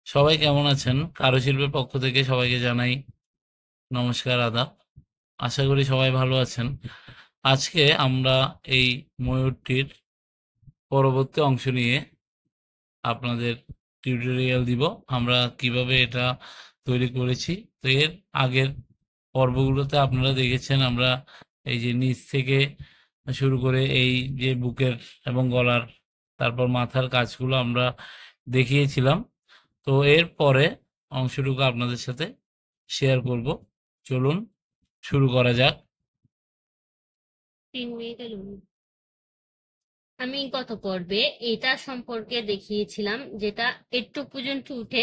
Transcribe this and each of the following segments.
সবাই কেমন আছেন? কারুশিল্পের পক্ষ থেকে সবাইকে জানাই নমস্কার, আদাব। আশা করি সবাই ভালো আছেন। আজকে আমরা এই ময়ূরটির পরবর্তী অংশ নিয়ে আপনাদের টিউটোরিয়াল দিব। আমরা কিভাবে এটা তৈরি করেছি। তো এর আগের পর্বগুলোতে আপনারা দেখেছেন আমরা এই যে নিচ থেকে শুরু করে এই যে বুকের এবং গলার, তারপর মাথার কাজগুলো আমরা দেখিয়েছিলাম। তো এর পরে অংশটুকু আপনাদের সাথে শেয়ার করব। চলুন শুরু করা যাক। 3 মিনিট আমি গত পর্বে এটা সম্পর্কে দেখিয়েছিলাম, যেটা একটু পর্যন্ত উঠে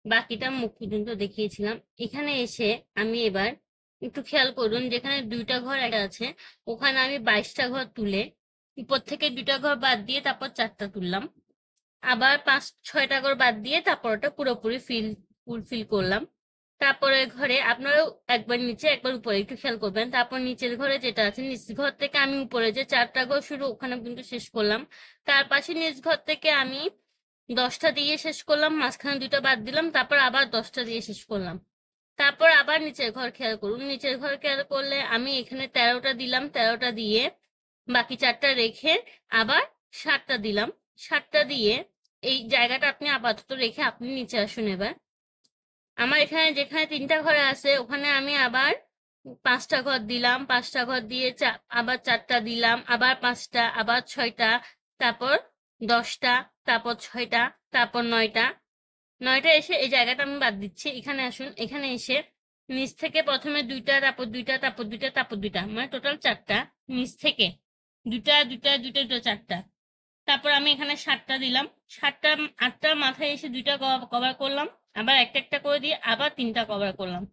বাকিটা মুখ পর্যন্ত দেখিয়েছিলাম। এখানে এসে আমি এবার একটু খেয়াল করুন, যেখানে 2টা ঘর একটা আছে, ওখানে আমি 22টা ঘর তুলে উপর থেকে 2টা ঘর বাদ দিয়ে তারপর 4টা তুললাম। আবার 5-6টা ঘর বাদ দিয়ে তারপর ওটা পুরোপুরি ফুলফিল করলাম। তারপরে ঘরে আপনারাও একবার নিচে একবার উপরে একটু খেয়াল করবেন। তারপর নিচের ঘরে যেটা আছে, নিচ ঘর থেকে আমি উপরে যে 4টা ঘর শুরু ওখানে কিন্তু শেষ করলাম। তার পাশে নিচ ঘর থেকে আমি 10টা দিয়ে শেষ করলাম, মাঝখানে 2টা বাদ দিলাম, তারপর আবার 10টা দিয়ে শেষ করলাম। তারপর আবার নিচের ঘর খেয়াল করুন, নিচের ঘর খেয়াল করলে আমি এখানে 13টা দিলাম, 13টা দিয়ে বাকি 4টা রেখে আবার 7টা দিলাম। 7টা দিয়ে এই জায়গাটা আপনি আপাতত রেখে আপনি নিচে আসুন। এবার আমার এখানে যেখানে 3টা ঘর আছে ওখানে আমি আবার 5টা ঘর দিলাম, 5টা ঘর দিয়ে আবার 4টা দিলাম, আবার 5টা, আবার 6টা, তারপর 10টা, তারপর 6টা, তারপর 9টা। 9টা এসে এই জায়গাটা আমি বাদ দিচ্ছি। এখানে আসুন, এখানে এসে নিচ থেকে প্রথমে 2টা, তারপর 2টা, তারপর 2টা, তারপর 2টা, মানে টোটাল 4টা। নিচ থেকে 2টা 2টা 2টা 2টা 4টা। তারপর আমি এখানে 7টা দিলাম। 7টা 8টার মাথায় এসে 2টা কভার করলাম, আবার একটা একটা করে দিয়ে আবার 3টা কভার করলাম।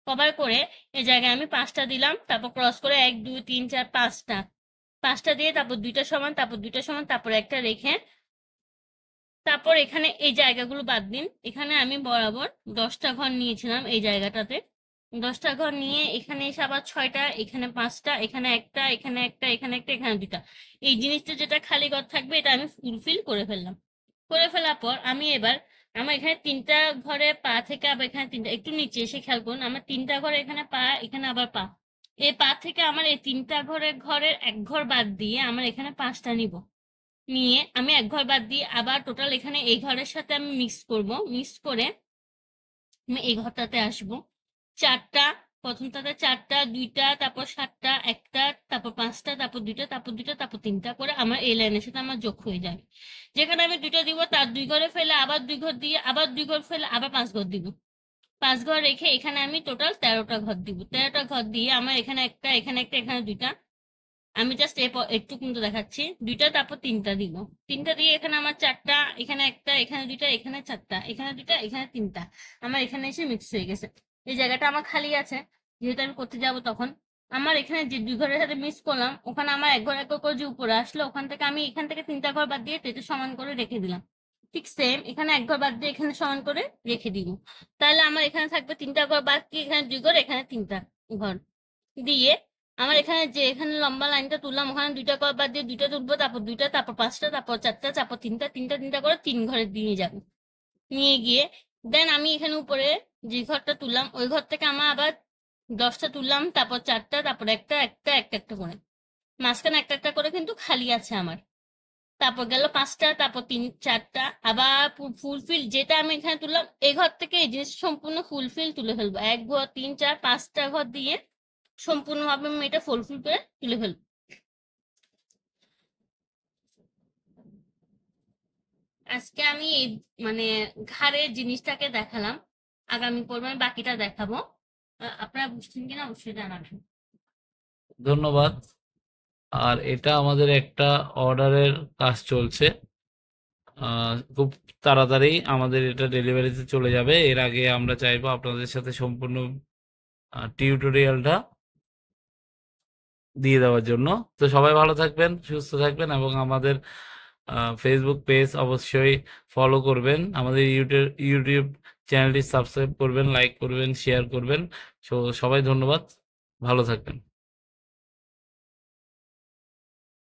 কভার করে এই জায়গায় আমি 5টা দিলাম, তারপর ক্রস করে 1 2 3 4 5টা। 5টা দিয়ে তারপর 2টা সমান, তারপর 2টা সমান, তারপর একটা রেখে তারপর এখানে এই জায়গাগুলো বাদ দিন। এখানে আমি বরাবর 10টা ঘর নিয়েছিলাম এই জায়গাটাতে। 10টা ঘর নিয়ে এখানে এসে আবার 6টা, এখানে 5টা, এখানে একটা, এখানে একটা, এখানে একটা, এখানে 2টা। এই জিনিসটা যেটা খালি ঘর থাকবে এটা আমি ফুলফিল করে ফেললাম। করে ফেলার পর আমি এবার আমার এখানে 3টা ঘরে পা থেকে আবার এখানে 3টা, একটু নিচে এসে খেয়াল করুন, আমার 3টা ঘরে এখানে পা, এখানে আবার পা। এই পা থেকে আমার এই 3টা ঘরের এক ঘর বাদ দিয়ে আমার এখানে 5টা নিব। নিয়ে আমি এক ঘর বাদ দিয়ে আবার টোটাল এখানে এই ঘরের সাথে আমি মিক্স করব। মিক্স করে আমি এই ঘরটাতে আসব। 4টা, প্রথমটাতে 4টা, 2টা, তারপর 7টা, একটা, তারপর 5টা, তারপর 2টা, তারপর 2টা, তারপর 3টা করে আমার এই লাইনের সাথে আমার যোগ হয়ে যাবে। যেখানে আমি 2টা দিব তার 2 ঘরে ফেলে আবার 2 ঘর দিয়ে আবার 2 ঘর ফেলে আবার 5 ঘর দিব। 5 ঘর রেখে এখানে আমি টোটাল 13টা ঘর দিব। 13টা ঘর দিয়ে আমার এখানে একটা, এখানে একটা, এখানে 2টা। আমি জাস্ট একটু কিন্তু দেখাচ্ছি। 2টা তারপর 3টা দিব। 3টা দিয়ে এখানে আমার 4টা, এখানে একটা, এখানে 2টা, এখানে 4টা, এখানে 2টা, এখানে 3টা। আমার এখানে এসে মিক্স হয়ে গেছে। এই জায়গাটা আমার খালি আছে, যেহেতু আমি করতে যাব তখন আমার এখানে যে 2 ঘরের সাথে মিক্স করলাম ওখানে আমার এক ঘর এক ঘর করে যে উপরে আসলো ওখান থেকে আমি এখান থেকে 3টা ঘর বাদ দিয়ে এটা সমান করে রেখে দিলাম। ঠিক সেম এখানে এক ঘর বাদ দিয়ে এখানে সমান করে রেখে দিব। তাহলে আমার এখানে থাকবে 3টা ঘর বাদ, কি এখানে 2 ঘর, এখানে 3টা ঘর দিয়ে আমার এখানে যে এখানে লম্বা লাইনটা তুললাম ওখানে 2টা কর বাদ দিয়ে 2টা তুলবো, তারপর 2টা, তারপর 5টা, তারপর 4টা, তারপর 3টা, 3টা 3টা করে 3 ঘরে নিয়ে যাবো। নিয়ে গিয়ে দেন আমি এখানে উপরে যে ঘরটা তুললাম ওই ঘর থেকে আমার আবার 10টা তুললাম, তারপর 4টা, তারপর একটা একটা একটা একটা করে মাঝখানে একটা একটা করে কিন্তু খালি আছে আমার। তারপর গেল 5টা, তারপর 4টা, আবার ফুলফিল যেটা আমি এখানে তুললাম এই ঘর থেকে এই জিনিস সম্পূর্ণ ফুলফিল তুলে ফেলবো। 1 ঘর 3 4 5টা ঘর দিয়ে সম্পূর্ণভাবে আমি এটা ফুলফিল করে তুলে ফেলবো। আজকে আমি এই মানে ঘাড়ের জিনিসটাকে দেখালাম, আগামী পর্বে আমি বাকিটা দেখাবো। আপনারা বুঝছেন কিনা অবশ্যই জানাবেন। ধন্যবাদ। আর এটা আমাদের একটা অর্ডারের কাজ চলছে। খুব তাড়াতাড়ি আমাদের এটা ডেলিভারিতে চলে যাবে। এর আগে আমরা চাইবো আপনাদের সাথে সম্পূর্ণ টিউটোরিয়ালটা দিয়ে দেওয়ার জন্য। তো সবাই ভালো থাকবেন, সুস্থ থাকবেন এবং আমাদের ফেসবুক পেজ অবশ্যই ফলো করবেন। আমাদের ইউটিউব চ্যানেলটি সাবস্ক্রাইব করবেন, লাইক করবেন, শেয়ার করবেন। সবাই ধন্যবাদ, ভালো থাকবেন।